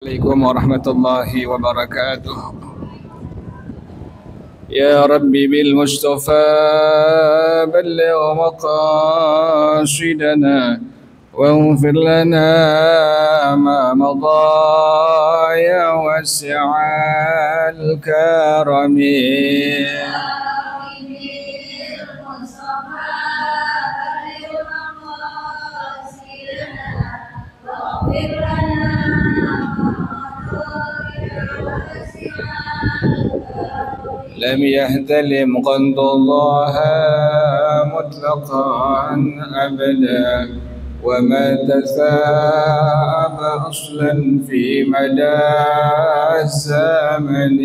عليكم ورحمة الله وبركاته. يا ربي بالمصطفى بلغ مقاصدنا واغفر لنا ما مضى يا واسع الكرم. لم يهتلم قد الله مطلقا أبدا وما تثاب أصلا في مدى الزمن.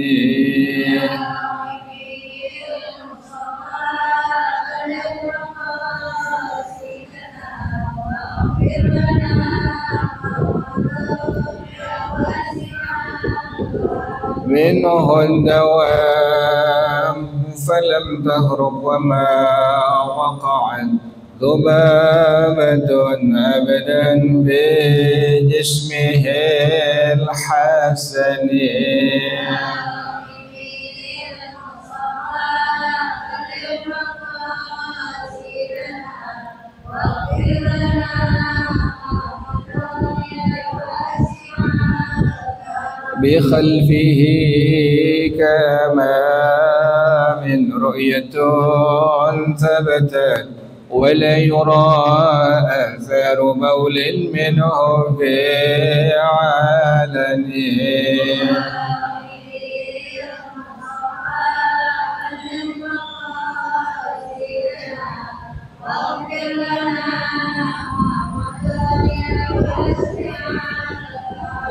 منه الدوام فلم تهرب وما وقعت ذبابة أبدا بجسمه الحسن. بخلفه كما من رؤية ثبتت ولا يرى آثار بول منه بعلن.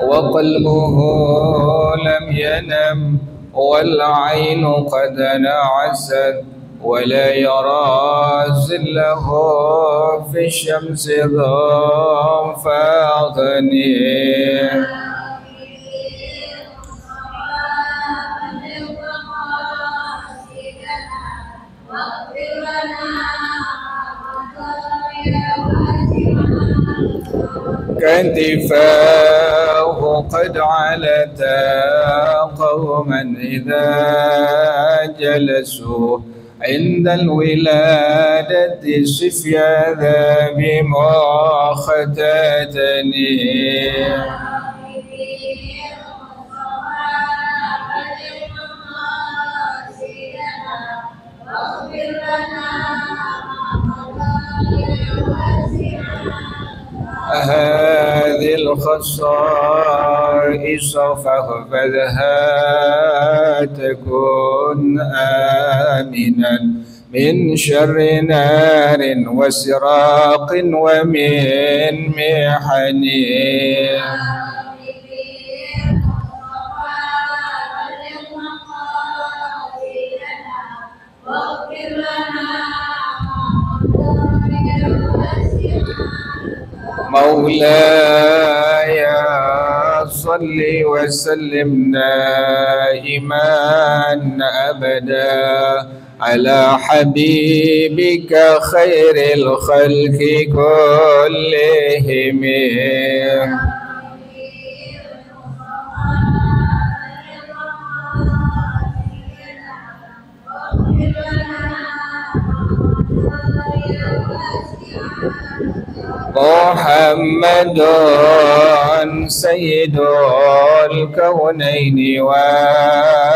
وقلبه لم ينم والعين قد نعست ولا يرى زله في الشمس ضفاغني. كتفاه قد علتا قوما إذا جلسوا عند الولادة صفيا ذا بمختتني. هذه الخصائص فاحفظها تكن آمنا من شر نار وسراق ومن محن. مولاي صل وسلم دائما أبدا على حبيبك خير الخلق كلهم. محمد سيد الكونين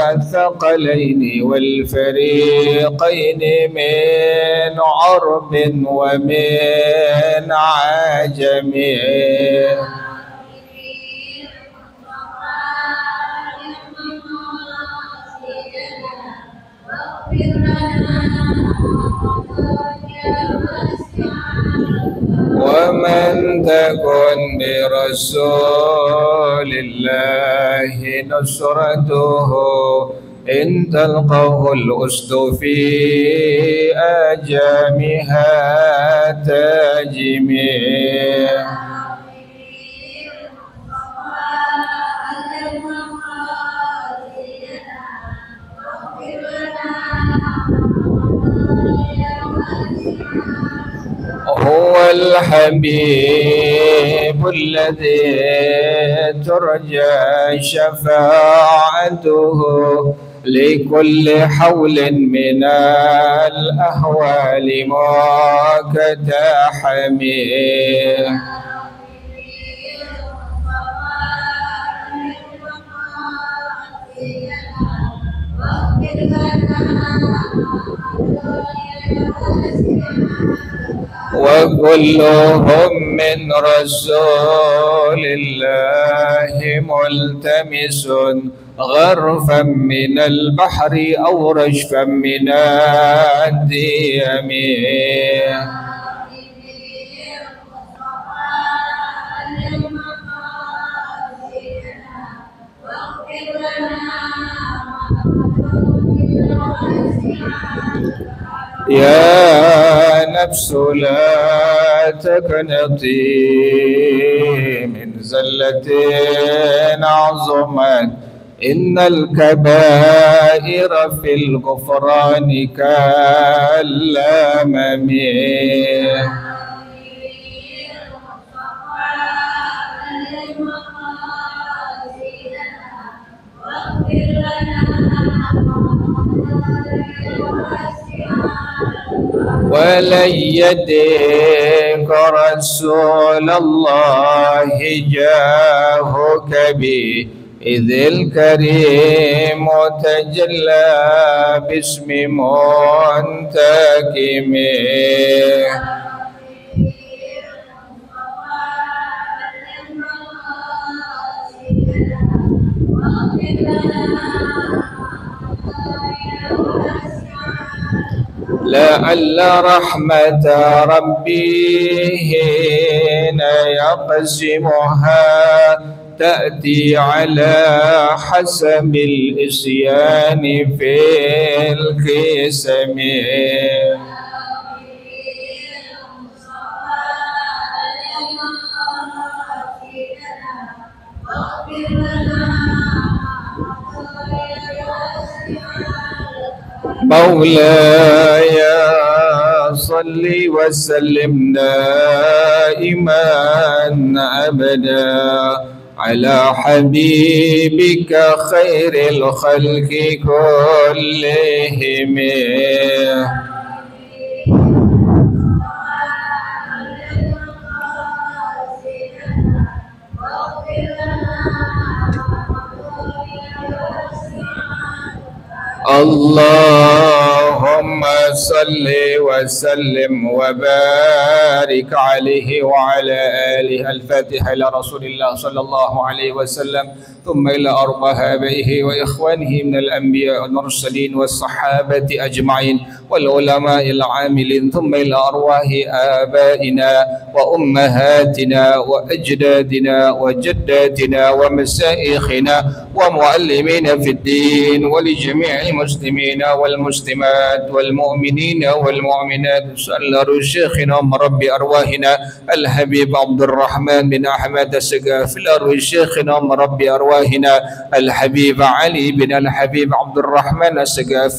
والثقلين والفريقين من عرب ومن عجم. ومن تكن برسول الله نصرته إن تلقه الأسد في أجامها تجمي. هو الحبيب الذي ترجى شفاعته لكل حول من الأهوال مقتحمه. وكلهم من رسول الله ملتمس غرفا من البحر أو رشفا من الديم. يا نفس لا تقنطي من زلة عظمت، إن الكبائر في الغفران كالأمم. ولن يديك رسول الله جاهك بي، إذ الكريم تجلى باسم منتكم. لعل رحمة ربي حين يقسمها تأتي على حسب الإسيان في القسم. مولاي صل وسلم دائما أبدا على حبيبك خير الخلق كلهم. اللهم صل وسلم وبارك عليه وعلى آله. الفاتحة إلى رسول الله صلى الله عليه وسلم، ثم إلى أرواح آبائه وإخوانه من الأنبياء والمرسلين والصحابة أجمعين والعلماء العاملين، ثم إلى أرواح آبائنا وأمهاتنا وأجدادنا وجداتنا ومشايخنا ومعلمين في الدين، ولجميع المسلمين والمسلمات والمؤمنين والمؤمنات. صلى شيخنا مربي أرواحنا الحبيب عبد الرحمن بن أحمد السقاف، شيخنا مربي أرواحنا الحبيب علي بن الحبيب عبد الرحمن السقاف،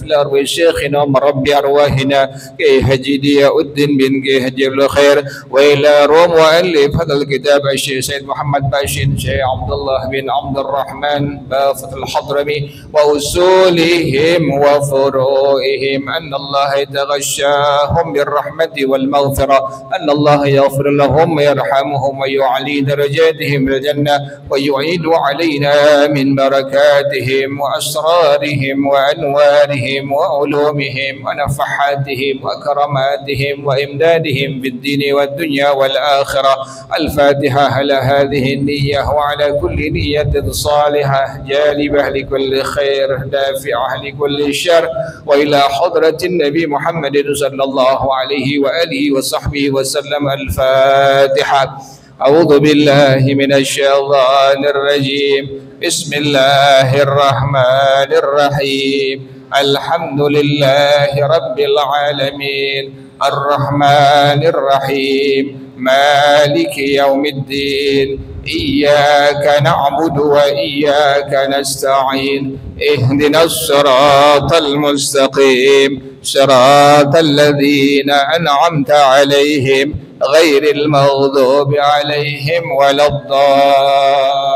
شيخنا مربي أرواحنا كي هجيدي الدين بن كي هجيب الخير، وإلى روم مؤلف هذا الكتاب الشيخ سيد محمد باشين شيخ عبد الله بن عبد الرحمن بافت الحضرمي، وأصولهم وفروعهم أن الله يتغشاهم بالرحمة والمغفرة، أن الله يغفر لهم ويرحمهم ويعلي درجاتهم الجنة، ويعيد علينا من بركاتهم وأسرارهم وأنوارهم وعلومهم ونفحاتهم وكراماتهم وإمدادهم في الدين والدنيا والآخرة. الفاتحة على هذه النية وعلى كل نية صالحة جالبة لكل خير دافعة لكل شر، وإلى حضرة النبي محمد صلى الله عليه وآله وصحبه وسلم. الفاتحة. أعوذ بالله من الشيطان الرجيم. بسم الله الرحمن الرحيم. الحمد لله رب العالمين الرحمن الرحيم مالك يوم الدين. إياك نعبد وإياك نستعين. اهدنا الصراط المستقيم، صراط الذين أنعمت عليهم غير المغضوب عليهم ولا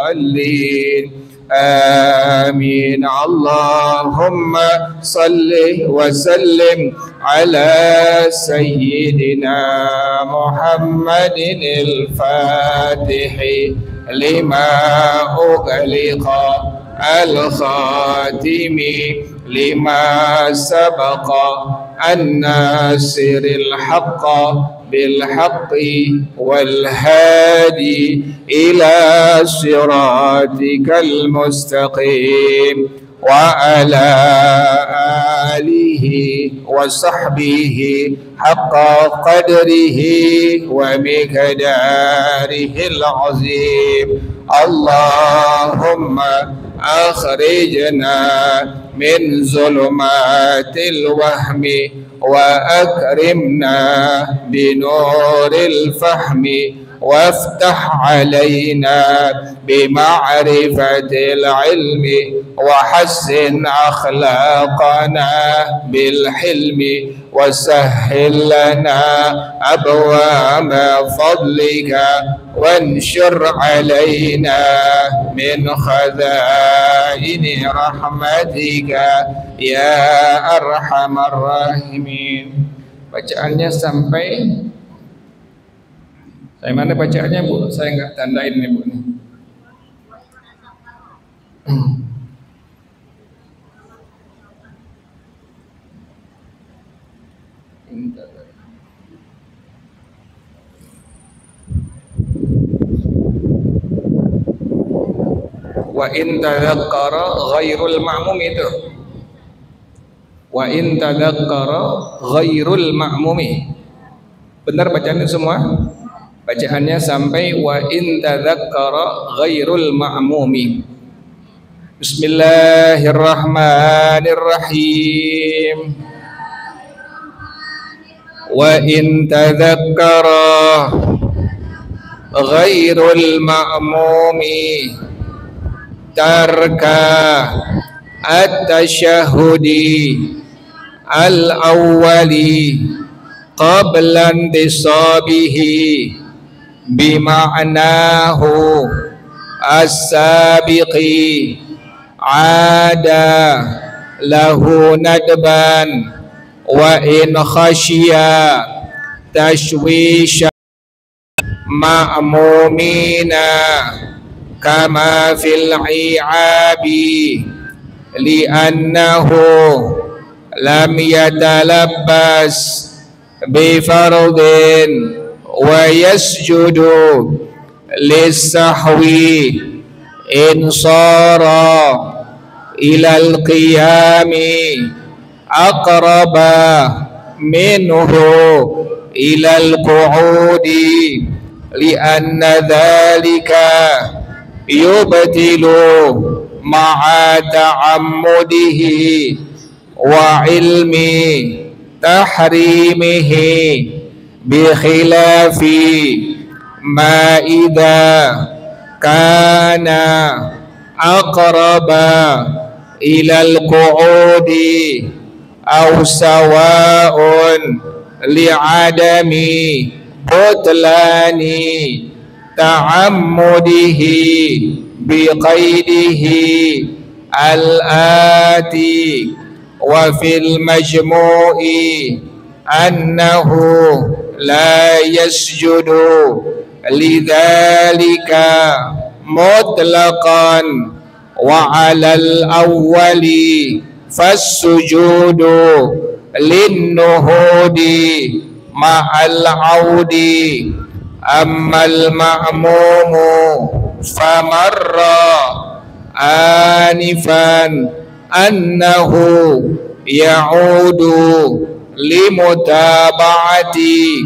الضالين آمين. اللهم صل وسلم على سيدنا محمد الفاتح لما أغلق الخاتم لما سبق الناصر الحق بالحق والهادي إلى صراطك المستقيم وعلى آله وصحبه حق قدره ومقداره العظيم. اللهم أخرجنا من ظلمات الوهم وأكرمنا بنور الفهم وافتح علينا بمعرفة العلم وحسن أخلاقنا بالحلم وسهل لنا أبواب فضلك وانشر علينا من خزائن رحمتك يا أرحم الراحمين. Bacaannya sampai saya mana bacaannya Bu? Saya nggak tandain nih Bu. Wa in tadzakkara ghairul ma'mum itu. Wa in tadzakkara ghairul ma'mumi. Benar bacaannya semua? Bacaannya sampai wa in tadzakkara ghairul ma'mumi. Bismillahirrahmanirrahim. Wa in tadzakkara ghairul ma'mumi tarka at-tashahhudi al-awwali qabla intisabihi bima'nahu as-sabiqi ada lahu nadban wa in khashiya tashwisha ma'mumina kama fil i'abi li'annahu lam yatalabbas bi fardin wa yasjudu lis-sahwi in sara ila al-qiyami aqraba minhu ila al-qu'udi li'anna dhalika yubtilu ma'a ta'ammudihi wa ilmi tahrimihi bi khilafi ma idha kana aqraba ila al-qu'udi aw sawa'un li'adami butlani ta'ammudihi biqaidihi al-ati wa fil majmu'i annahu la yasjudu lidhalika mutlaqan wa 'alal awwali fassujudu linnuhudi ma'al 'audi ammal ma'mumu famarra anifan annahu ya'udu limutaba'ati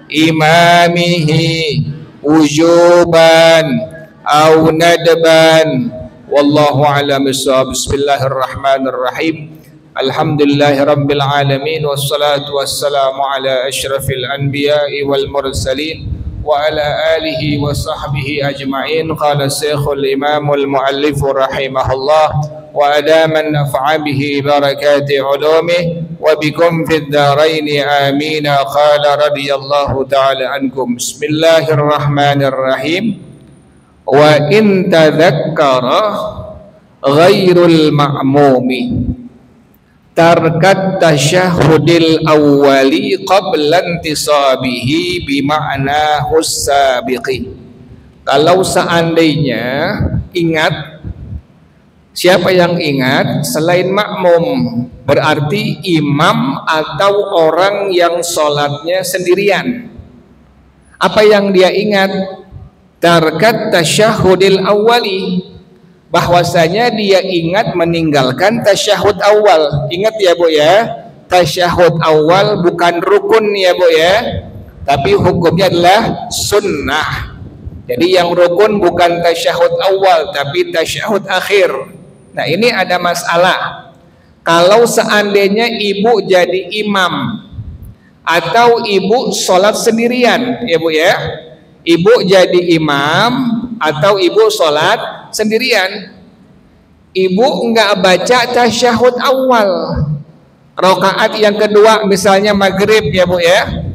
imamihi wujuban aw nadban wallahu a'lam bissawab. Bismillahirrahmanirrahim. Alhamdulillahi rabbil alamin wassalatu wassalamu ala asyrafil anbiya'i wal mursalin wa ala alihi wa sahbihi ajma'in. Qala syekhul imamul muallif rahimahullah wa adaman naf'a bihi barakati ulumih wa وبكم في الدارين آمين. قال رضي الله تعالى عنكم. بسم الله الرحمن الرحيم. وإن تذكر غير المأموم tarkat tasyahudil awwali qabla intisabihi bima'na hussabiqi. Kalau seandainya ingat, siapa yang ingat selain makmum, berarti imam atau orang yang sholatnya sendirian. Apa yang dia ingat? Tarkat tasyahudil awwali, bahwasanya dia ingat meninggalkan tasyahud awal. Ingat ya Bu ya, tasyahud awal bukan rukun ya Bu ya, tapi hukumnya adalah sunnah. Jadi yang rukun bukan tasyahud awal tapi tasyahud akhir. Nah ini ada masalah. Kalau seandainya ibu jadi imam atau ibu sholat sendirian ya Bu ya, ibu jadi imam atau ibu sholat sendirian, ibu enggak baca tasyahud awal, rakaat yang kedua misalnya maghrib ya Bu ya,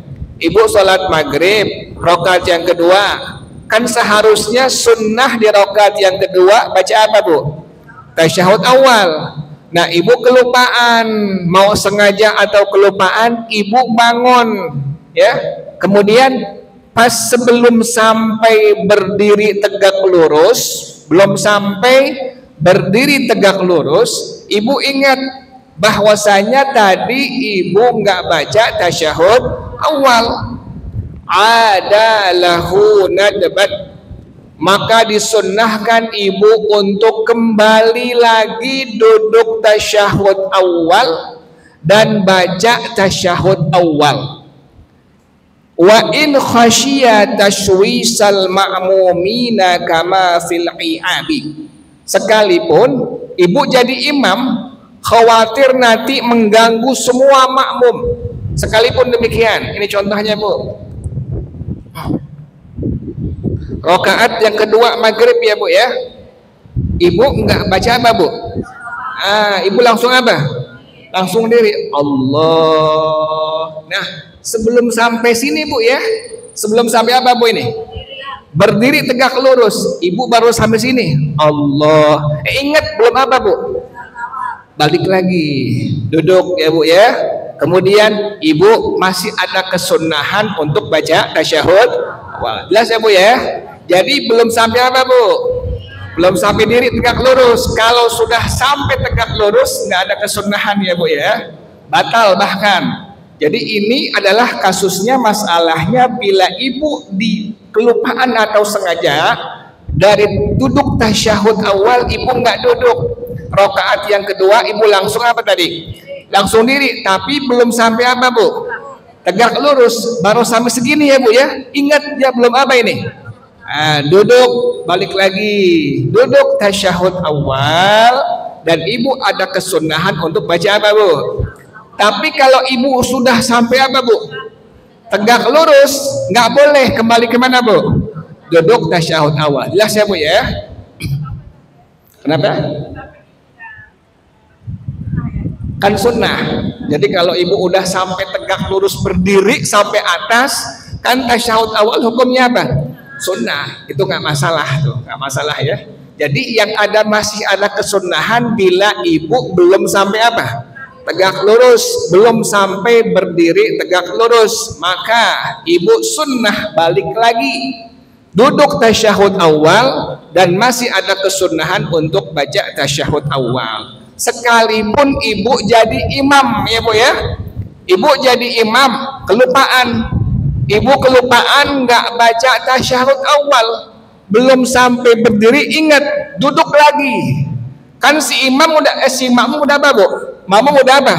ibu sholat maghrib rakaat yang kedua, kan seharusnya sunnah di rakaat yang kedua baca apa Bu? Tasyahud awal. Nah ibu kelupaan, mau sengaja atau kelupaan, ibu bangun ya, kemudian pas sebelum sampai berdiri tegak lurus, belum sampai berdiri tegak lurus, ibu ingat bahwasanya tadi ibu nggak baca tasyahud awal. Ada lahu nadbat, maka disunnahkan ibu untuk kembali lagi duduk tasyahud awal dan baca tasyahud awal. Wa in khasyiya tashwisal ma'mumina kama fil i'abi, sekalipun ibu jadi imam khawatir nanti mengganggu semua makmum, sekalipun demikian. Ini contohnya Bu, rakaat yang kedua maghrib ya Bu ya, ibu enggak baca apa Bu? Ibu langsung apa? Langsung diri Allah. Nah sebelum sampai sini Bu ya, sebelum sampai apa Bu ini? Berdiri tegak lurus, ibu baru sampai sini Allah. Ingat belum apa Bu? Balik lagi duduk ya Bu ya. Kemudian ibu masih ada kesunahan untuk baca tasyahud awal. Jelas ya Bu ya. Jadi belum sampai apa Bu? Belum sampai diri tegak lurus. Kalau sudah sampai tegak lurus nggak ada kesunahan ya Bu ya, batal bahkan. Jadi ini adalah kasusnya, masalahnya bila ibu di kelupaan atau sengaja dari duduk tasyahud awal ibu nggak duduk, rakaat yang kedua ibu langsung apa tadi? Langsung diri, tapi belum sampai apa Bu? Tegak lurus, baru sampai segini ya Bu ya. Ingat ya belum apa ini? Duduk, balik lagi, duduk tasyahud awal, dan ibu ada kesunahan untuk baca apa Bu? Tapi kalau ibu sudah sampai apa Bu? Tegak lurus, nggak boleh kembali kemana Bu? Duduk tasyahud awal. Jelas ya Bu ya? Kenapa? Kan sunnah. Jadi kalau ibu udah sampai tegak lurus berdiri sampai atas, kan tasyahud awal hukumnya apa? Sunnah. Itu nggak masalah tuh, nggak masalah ya. Jadi yang ada masih ada kesunahan bila ibu belum sampai apa? Tegak lurus, belum sampai berdiri tegak lurus, maka ibu sunnah balik lagi duduk tasyahud awal dan masih ada kesunahan untuk baca tasyahud awal. Sekalipun ibu jadi imam ya Bu ya, ibu jadi imam kelupaan, ibu kelupaan nggak baca tasyahud awal, belum sampai berdiri, ingat duduk lagi. Kan si imam udah si makmum udah apa Bu? Makmum udah apa?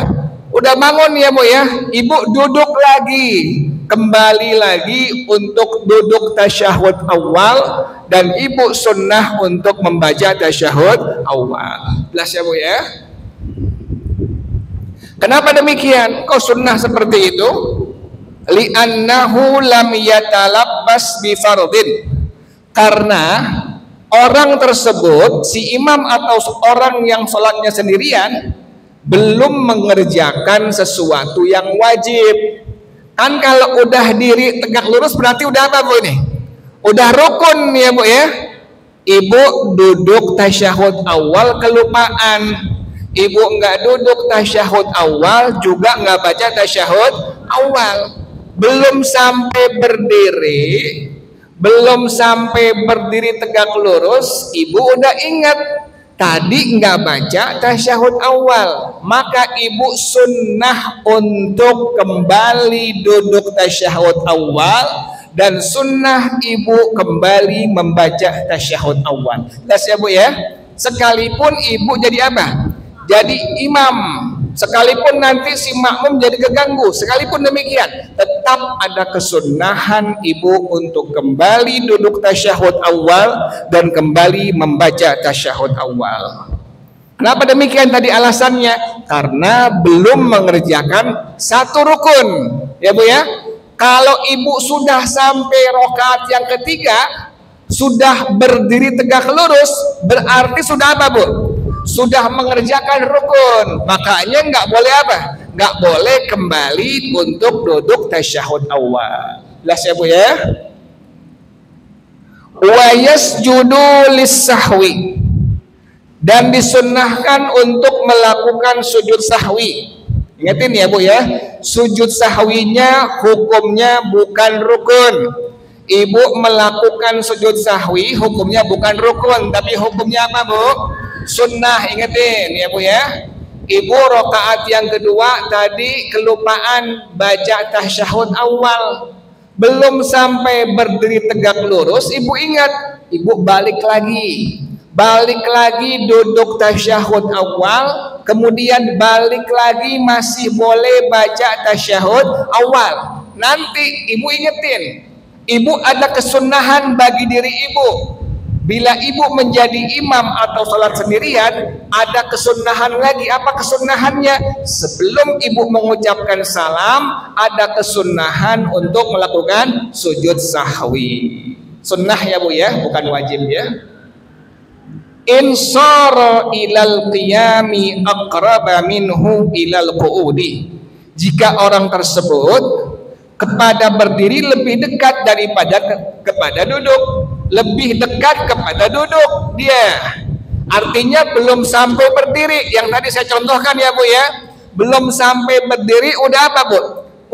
Udah bangun ya Bu ya. Ibu duduk lagi, kembali lagi untuk duduk tasyahud awal, dan ibu sunnah untuk membaca tasyahud awal. Jelas ya Bu ya? Kenapa demikian? Kok sunnah seperti itu? Li'annahu lam yatalabbas bi fardhin. Karena orang tersebut, si imam atau orang yang sholatnya sendirian, belum mengerjakan sesuatu yang wajib. Kan kalau udah diri tegak lurus berarti udah apa Bu ini? Udah rukun ya Bu ya. Ibu duduk tasyahud awal kelupaan. Ibu nggak duduk tasyahud awal juga nggak baca tasyahud awal. Belum sampai berdiri tegak lurus, ibu udah ingat tadi nggak baca tasyahud awal, maka ibu sunnah untuk kembali duduk tasyahud awal dan sunnah ibu kembali membaca tasyahud awal. Jelas ya Bu ya? Sekalipun ibu jadi apa? Jadi imam, sekalipun nanti si makmum jadi keganggu, sekalipun demikian tetap ada kesunahan ibu untuk kembali duduk tasyahud awal dan kembali membaca tasyahud awal. Kenapa demikian tadi alasannya? Karena belum mengerjakan satu rukun ya Bu ya. Kalau ibu sudah sampai rakaat yang ketiga, sudah berdiri tegak lurus, berarti sudah apa Bu? Sudah mengerjakan rukun. Makanya nggak boleh apa? Nggak boleh kembali untuk duduk tasyahud awal. Jelas ya Bu ya? Wa yasjudu lis-sahwi, dan disunnahkan untuk melakukan sujud sahwi. Ingatin ya Bu ya, sujud sahwinya hukumnya bukan rukun. Ibu melakukan sujud sahwi hukumnya bukan rukun, tapi hukumnya apa Bu? Sunnah. Ingetin ya Bu ya. Ibu rakaat yang kedua tadi kelupaan baca tasyahud awal, belum sampai berdiri tegak lurus, ibu ingat, ibu balik lagi duduk tasyahud awal, kemudian balik lagi masih boleh baca tasyahud awal. Nanti ibu ingetin, ibu ada kesunahan bagi diri ibu. Bila ibu menjadi imam atau sholat sendirian, ada kesunahan lagi. Apa kesunahannya? Sebelum ibu mengucapkan salam, ada kesunahan untuk melakukan sujud sahwi. Sunnah ya Bu ya, bukan wajib ya. Insara ilal qiyami aqraba minhu ilal qu'udi. Jika orang tersebut kepada berdiri lebih dekat daripada kepada duduk, lebih dekat kepada duduk dia, artinya belum sampai berdiri. Yang tadi saya contohkan ya Bu ya, belum sampai berdiri udah apa Bu?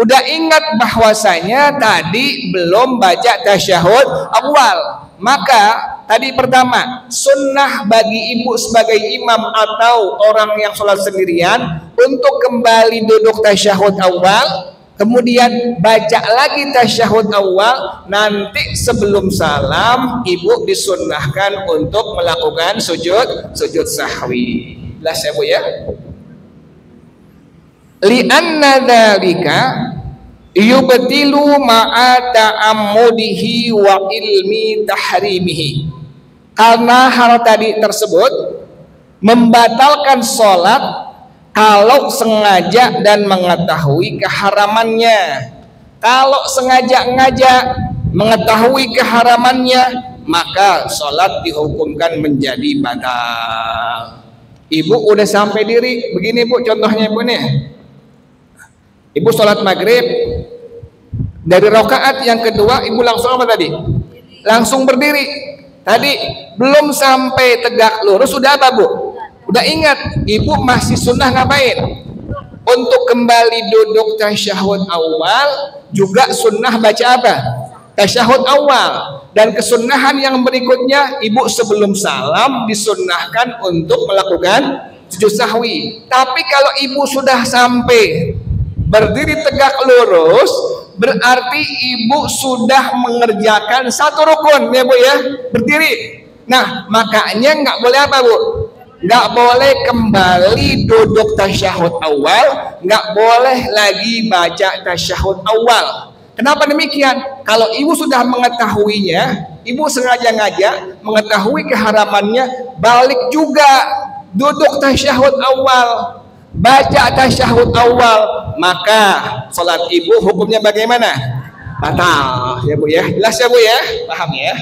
Udah ingat bahwasanya tadi belum baca tasyahud awal. Maka tadi pertama, sunnah bagi ibu sebagai imam atau orang yang sholat sendirian untuk kembali duduk tasyahud awal, kemudian baca lagi tasyahud awal. Nanti sebelum salam ibu disunnahkan untuk melakukan sujud sahwi. Jelas ya Bu ya? Li'anna dzalika yubtilu ma'a ta'ammudihi wa ilmi tahrimihi. Karena hal tadi tersebut membatalkan sholat kalau sengaja dan mengetahui keharamannya. Kalau sengaja mengetahui keharamannya, maka sholat dihukumkan menjadi batal. Ibu udah sampai diri, begini Bu contohnya Ibu nih. Ibu sholat maghrib, dari rakaat yang kedua ibu langsung apa tadi? Langsung berdiri. Tadi belum sampai tegak lurus sudah apa Bu? Udah ingat, ibu masih sunnah ngapain? Untuk kembali duduk tasyahud awal, juga sunnah baca apa? Tasyahud awal. Dan kesunnahan yang berikutnya, ibu sebelum salam disunnahkan untuk melakukan sujud sahwi. Tapi kalau ibu sudah sampai berdiri tegak lurus, berarti ibu sudah mengerjakan satu rukun ya Bu ya, berdiri. Nah makanya nggak boleh apa Bu? Nggak boleh kembali duduk tasyahud awal, nggak boleh lagi baca tasyahud awal. Kenapa demikian? Kalau ibu sudah mengetahuinya, ibu sengaja mengetahui keharamannya, balik juga duduk tasyahud awal, baca tasyahud awal, maka sholat ibu hukumnya bagaimana? Batal ya Bu ya. Jelas ya Bu ya? Paham ya?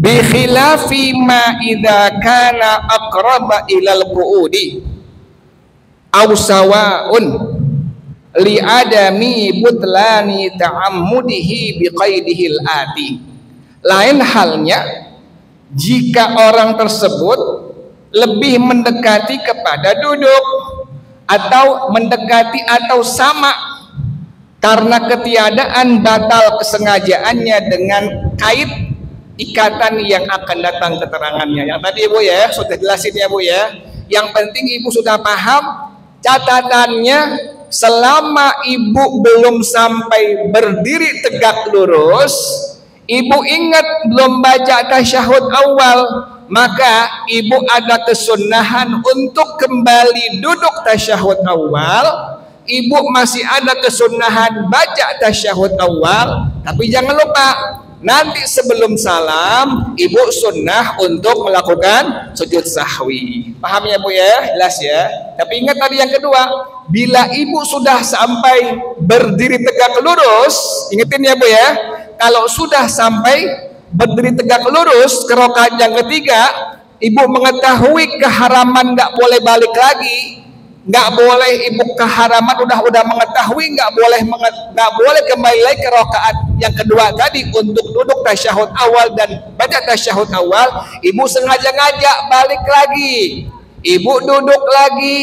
bi khilafi ma idza kana aqraba ilal qu'udi aw sawaun li adami butlani ta'ammudihi bi qaidihil ati. Lain halnya jika orang tersebut lebih mendekati kepada duduk atau mendekati atau sama karena ketiadaan batal kesengajaannya dengan kait ikatan yang akan datang keterangannya. Yang tadi Ibu ya sudah jelasin ya Bu ya. Yang penting Ibu sudah paham. Catatannya, selama Ibu belum sampai berdiri tegak lurus, Ibu ingat belum baca tasyahud awal, maka Ibu ada kesunahan untuk kembali duduk tasyahud awal. Ibu masih ada kesunahan baca tasyahud awal, tapi jangan lupa nanti sebelum salam Ibu sunnah untuk melakukan sujud sahwi. Paham ya Bu ya? Jelas ya. Tapi ingat tadi yang kedua, bila Ibu sudah sampai berdiri tegak lurus, ingetin ya Bu ya, kalau sudah sampai berdiri tegak lurus ke rakaat yang ketiga, Ibu mengetahui keharaman nggak boleh balik lagi, nggak boleh Ibu keharaman udah mengetahui nggak boleh kembali lagi ke rakaat yang kedua tadi untuk duduk tasyahud awal dan baca tasyahud awal. Ibu sengaja balik lagi, Ibu duduk lagi,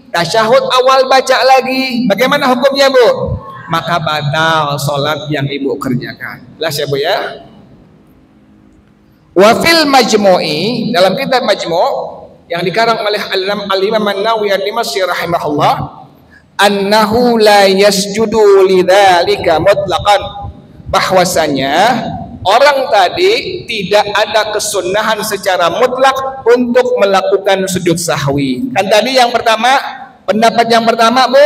tasyahud awal baca lagi. Bagaimana hukumnya Bu? Maka batal sholat yang Ibu kerjakan. Jelas ya Bu ya. Wa fil majmu'i, dalam kitab Majmu' yang dikarang oleh Al-Imam An-Nawawi Ad-Dimashqi rahimahullah, annahu la yasjudu lidzalika mutlaqan, bahwasanya orang tadi tidak ada kesunahan secara mutlak untuk melakukan sujud sahwi. Kan tadi yang pertama, pendapat yang pertama Bu,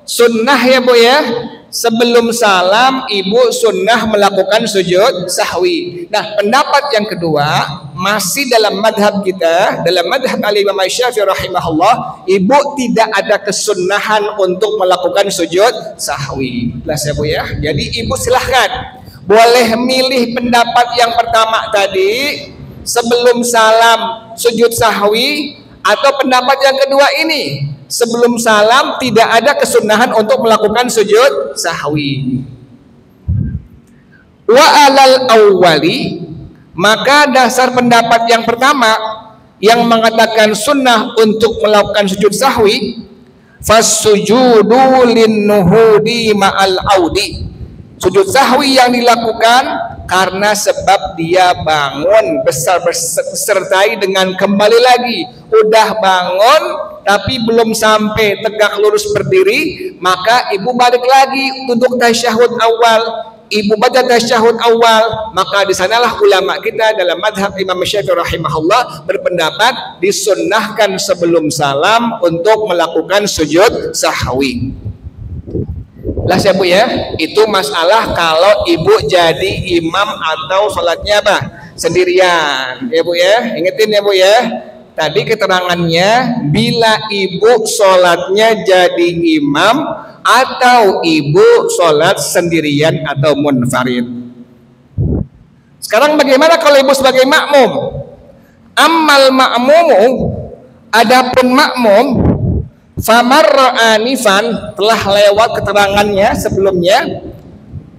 sunnah ya Bu ya, sebelum salam Ibu sunnah melakukan sujud sahwi. Nah, pendapat yang kedua masih dalam madhab kita, dalam madhab Al-Imam Syafi'i rahimahullah, Ibu tidak ada kesunnahan untuk melakukan sujud sahwi. Jelas ya Bu ya. Jadi Ibu silahkan boleh milih pendapat yang pertama tadi sebelum salam sujud sahwi, atau pendapat yang kedua ini sebelum salam tidak ada kesunahan untuk melakukan sujud sahwi. Wa alal awwali, maka dasar pendapat yang pertama yang mengatakan sunnah untuk melakukan sujud sahwi, fasujudu linnuhudi ma'al audi, sujud sahwi yang dilakukan karena sebab dia bangun besertai dengan kembali lagi. Udah bangun tapi belum sampai tegak lurus berdiri, maka Ibu balik lagi duduk tasyahud awal, Ibu baca tasyahud awal. Maka di sanalah ulama kita dalam madhab Imam Syafi'i rahimahullah berpendapat disunnahkan sebelum salam untuk melakukan sujud sahwi. Lah ya Bu ya, itu masalah kalau Ibu jadi imam atau sholatnya apa? Sendirian ya Bu ya. Ingetin ya Bu ya, tadi keterangannya bila Ibu sholatnya jadi imam atau Ibu sholat sendirian atau munfarid. Sekarang bagaimana kalau Ibu sebagai makmum? Ammal ma'mumu, adapun makmum, famarra anifan, telah lewat keterangannya sebelumnya,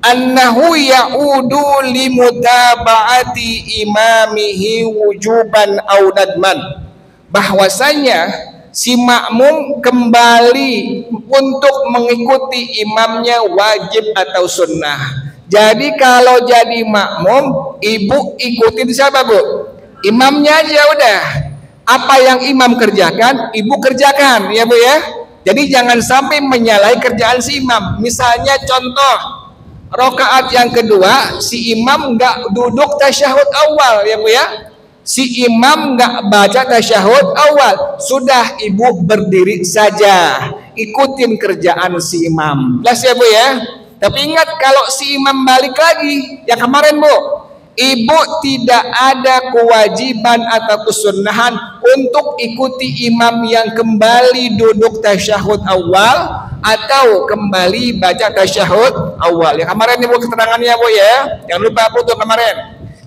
annahu ya'udu limutaba'ati imamihi wujuban aw nadman, bahwasanya si makmum kembali untuk mengikuti imamnya wajib atau sunnah. Jadi kalau jadi makmum, Ibu ikutin siapa Bu? Imamnya aja udah. Apa yang imam kerjakan, Ibu kerjakan ya Bu ya. Jadi jangan sampai menyalahi kerjaan si imam. Misalnya contoh, rakaat yang kedua si imam nggak duduk tasyahud awal ya Bu ya. Si imam nggak baca tasyahud awal, sudah Ibu berdiri saja, ikutin kerjaan si imam. Jelas ya Bu ya. Tapi ingat, kalau si imam balik lagi yang kemarin Bu, Ibu tidak ada kewajiban atau kesunahan untuk ikuti imam yang kembali duduk tasyahud awal atau kembali baca tasyahud awal. Yang kemarin Ibu keterangannya Bu ya, jangan lupa Bu tuh kemarin.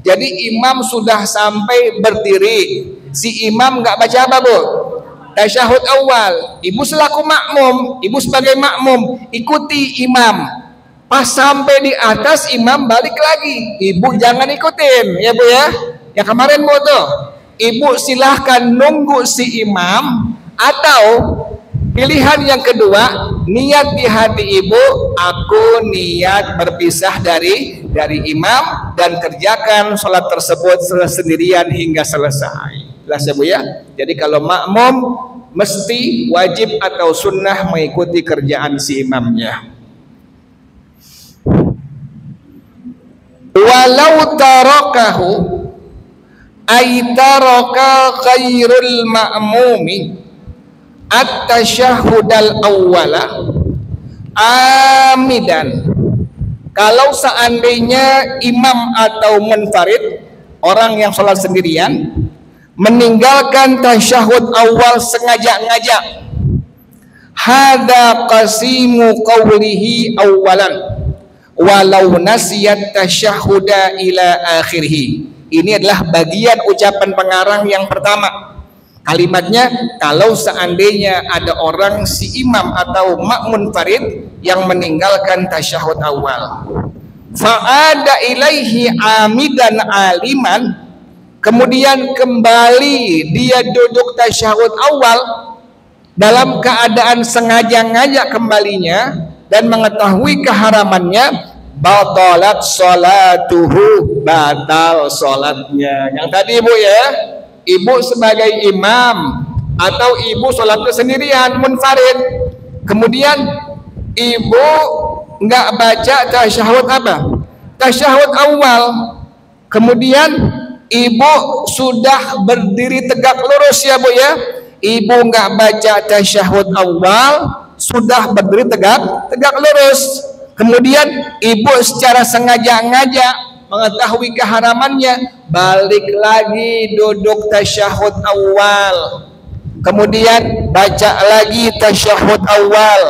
Jadi imam sudah sampai berdiri, si imam nggak baca apa bu? Tasyahud awal. Ibu selaku makmum, ibu sebagai makmum ikuti imam. Pas sampai di atas imam balik lagi, ibu jangan ikutin ya bu ya. Yang kemarin bu tuh, ibu silahkan nunggu si imam, atau pilihan yang kedua, niat di hati ibu, aku niat berpisah dari imam dan kerjakan sholat tersebut sendirian hingga selesai. Jelas ya bu ya. Jadi kalau makmum mesti wajib atau sunnah mengikuti kerjaan si imamnya. Walau tarakahu ay taraka khairul ma'mumi at-tasyahhudal awwala amidan. Kalau seandainya imam atau munfarid, orang yang sholat sendirian, meninggalkan tasyahud awal sengaja-ngaja, hadza qasimu qawlihi awalan walau nasiyat tasyahhuda ila akhirih. Ini adalah bagian ucapan pengarang yang pertama. Kalimatnya, kalau seandainya ada orang si imam atau makmun farid yang meninggalkan tasyahud awal, fa'ada ilaihi amidan aliman, kemudian kembali dia duduk tasyahud awal dalam keadaan sengaja-ngaja kembalinya dan mengetahui keharamannya, batalat sholatuhu, batal sholatnya. Yang tadi ibu ya, ibu sebagai imam atau ibu sholatnya sendirian munfarid, kemudian ibu nggak baca tasyahud apa? Tasyahud awal, kemudian ibu sudah berdiri tegak lurus ya bu ya, ibu nggak baca tasyahud awal, sudah berdiri tegak lurus, kemudian ibu secara sengaja-ngaja mengetahui keharamannya, balik lagi duduk tasyahud awal, kemudian baca lagi tasyahud awal,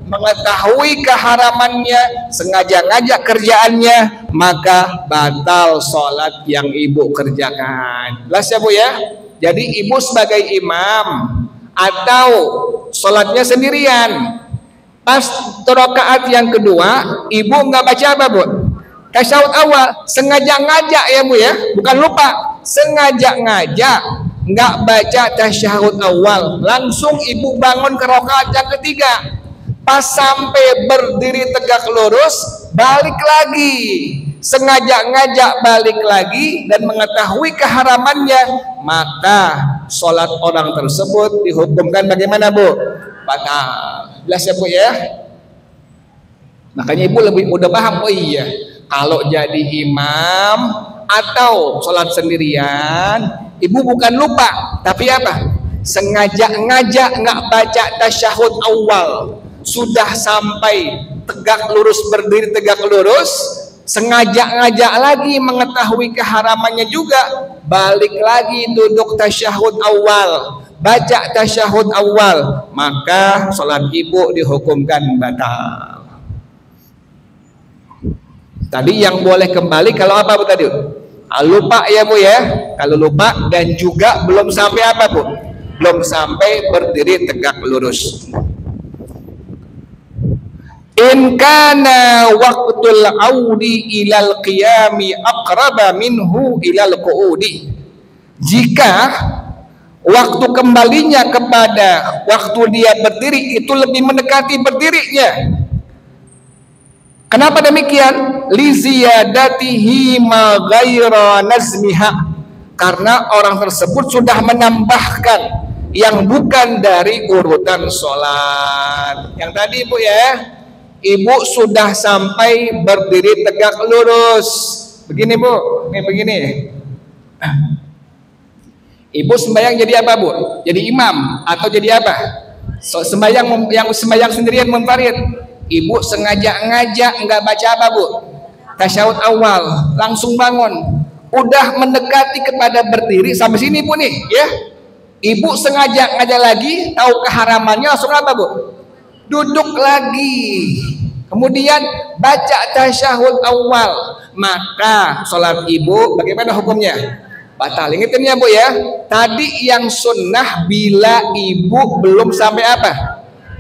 mengetahui keharamannya, sengaja-ngaja kerjaannya, maka batal sholat yang ibu kerjakan. Jelas ya bu ya. Jadi ibu sebagai imam atau sholatnya sendirian, pas rakaat yang kedua ibu nggak baca apa bu? Tasyahud awal, sengaja-ngaja ya bu ya, bukan lupa, sengaja-ngaja nggak baca tasyahud awal, langsung ibu bangun ke rakaat yang ketiga. Pas sampai berdiri tegak lurus, balik lagi, sengaja-ngaja balik lagi dan mengetahui keharamannya, maka sholat orang tersebut dihukumkan bagaimana bu? Batal. Jelas ya bu ya. Makanya ibu lebih mudah paham. Oh iya, kalau jadi imam atau sholat sendirian, ibu bukan lupa, tapi apa? Sengaja-ngaja nggak baca tasyahud awal, sudah sampai tegak lurus, berdiri tegak lurus, sengaja-ngaja lagi mengetahui keharamannya juga, balik lagi duduk tasyahud awal, baca tasyahud awal, maka sholat ibu dihukumkan batal. Tadi yang boleh kembali kalau apa bu tadi? Lupa ya bu ya, kalau lupa dan juga belum sampai apa bu? Belum sampai berdiri tegak lurus. In kana waqtul audi ilal qiyami aqraba minhu ilal qu'udi. Jika waktu kembalinya kepada waktu dia berdiri itu lebih mendekati berdirinya. Kenapa demikian? Li ziyadatihi ma ghaira nazmiha. Karena orang tersebut sudah menambahkan yang bukan dari urutan sholat. Yang tadi ibu ya, ibu sudah sampai berdiri tegak lurus. Begini bu, nih begini. Ibu sembahyang jadi apa bu? Jadi imam atau jadi apa? Sembahyang yang sembahyang sendirian munfarid. Ibu sengaja-ngaja nggak baca apa bu? Tasyahud awal, langsung bangun. Udah mendekati kepada berdiri sampai sini bu nih ya. Ibu sengaja-ngaja lagi, tahu keharamannya, langsung apa bu? Duduk lagi. Kemudian baca tasyahud awal, maka sholat ibu bagaimana hukumnya? Batal. Ingetin ya Bu ya. Tadi yang sunnah bila ibu belum sampai apa?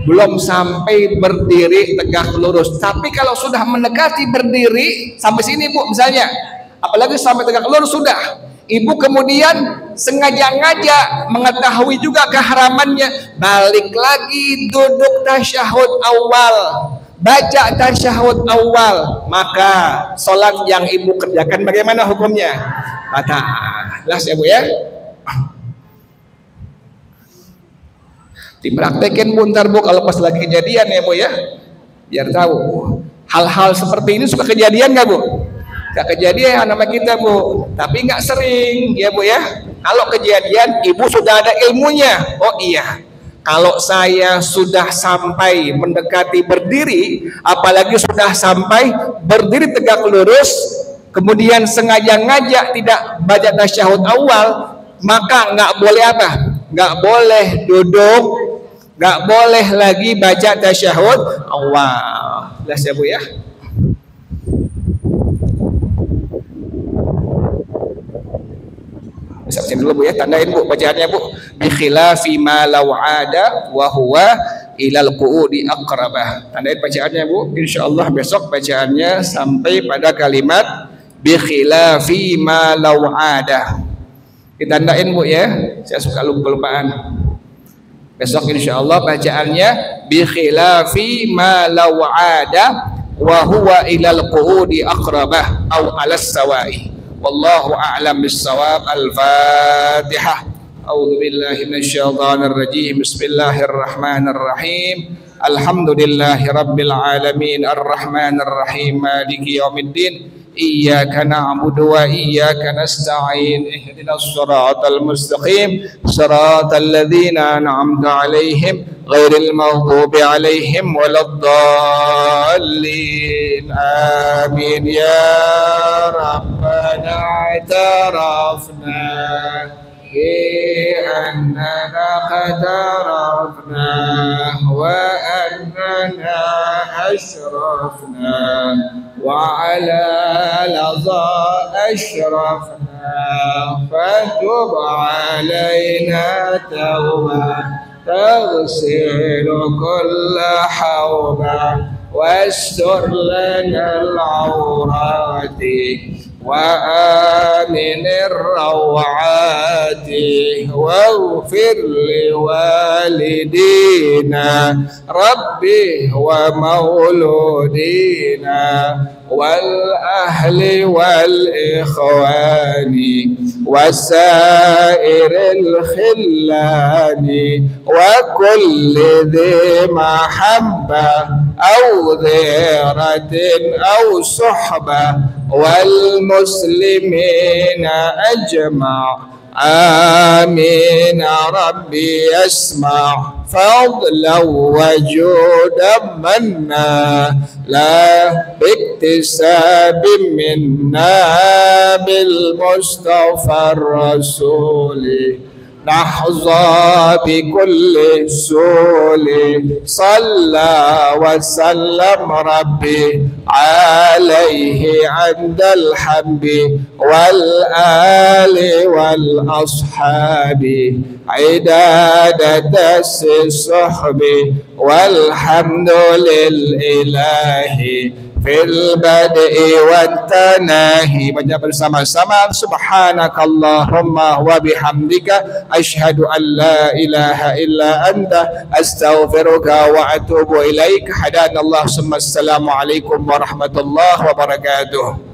Belum sampai berdiri tegak lurus. Tapi kalau sudah mendekati berdiri sampai sini Bu misalnya, apalagi sampai tegak lurus sudah, ibu kemudian sengaja-ngaja mengetahui juga keharamannya, balik lagi duduk tasyahud awal, baca tasyahud awal, maka sholat yang ibu kerjakan bagaimana hukumnya? Batal. Jelas ya Bu ya. Dipraktekin Bu ntar Bu kalau pas lagi kejadian ya Bu ya, biar tahu. Hal-hal seperti ini suka kejadian nggak Bu? Gak kejadian sama kita Bu, tapi nggak sering ya Bu ya. Kalau kejadian ibu sudah ada ilmunya. Oh iya, kalau saya sudah sampai mendekati berdiri, apalagi sudah sampai berdiri tegak lurus, kemudian sengaja ngajak tidak baca tasyahud awal, maka nggak boleh apa? Nggak boleh duduk, nggak boleh lagi baca tasyahud awal. Jelas ya Bu ya. Bisa bacain dulu Bu ya, tandain Bu bacaannya Bu. Bi khilafi ma law ada wa huwa ilal qu'udi aqrabah. Tandain bacaannya Bu. Insyaallah besok bacaannya sampai pada kalimat bi khilafi ma law ada. Ditandain Bu ya. Saya suka lupa-lupaan. Besok insyaallah bacaannya bi khilafi ma law ada wa huwa ilal qu'udi aqrabah au alas sawa'i. Wallahu a'lam bis-shawab. Al-Fatihah. A'udzu billahi minasyaitonir rajim. Bismillahirrahmanirrahim. Alhamdulillahi rabbil alamin arrahmanir rahim maliki yaumiddin. Iyyaka na'budu wa iyyaka nasta'in. Ihdinas siratal mustaqim. Siratal ladzina an'amta 'alaihim ghairil maghdubi 'alaihim waladdallin. Amin ya rabbana i'tarafna annana qatarafna wa annana ashrafna wa ala laza ashrafna fatub alaina tawbah تغسل كل حوبة واستر لنا العورات وآمن الروعات واغفر لوالدينا ربي ومولودينا والأهل والإخوان وسائر الخلان وكل ذي محبة أو ذرة أو صحبة والمسلمين أجمع آمين ربي اسمع فضلا وجودا منا لا باكتساب منا بالمصطفى الرسول نحظى بكل سول صلى وسلم ربي عليه عند الحب والآل والأصحاب عدادة الصحب والحمد لله fil bad'i wat tanahi. Baca bersama-sama subhanakallahumma wa bihamdika asyhadu an la ilaha illa anta astaghfiruka wa atubu ilaik. Hadanallahu summa assalamu alaikum warahmatullahi wabarakatuh.